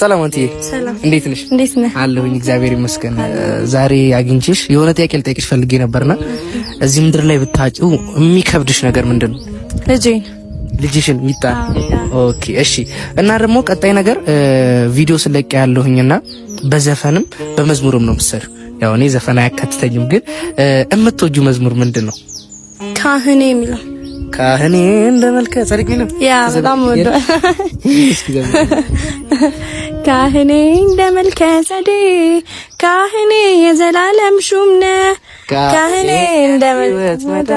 ሰላም አንቺ እንዴት ነሽ? እንዴት ነህ? አለሁኝ እግዚአብሔር ይመስገን። ዛሬ አግኝቼሽ የሆነ ጥያቄ ልጠይቅሽ ፈልጌ ነበርና እዚህ ምድር ላይ ብታጪው የሚከብድሽ ነገር ምንድነው? ልጅሽን ሚጣ። ኦኬ እሺ። እና ደግሞ ቀጣይ ነገር ቪዲዮ ስለቅ ያለሁኝና በዘፈንም በመዝሙርም ነው የምትሰሪው። ያው እኔ ዘፈን አያካትተኝም፣ ግን የምትወጂው መዝሙር ምንድነው? ካህኔ የሚለው ካህኔ እንደመልከ ጸድቅ ነው። ያ በጣም ወደ ካህኔ እንደመልከ ጸድቅ ካህኔ የዘላለም ሹም ነህ ካህኔ እንደመልከ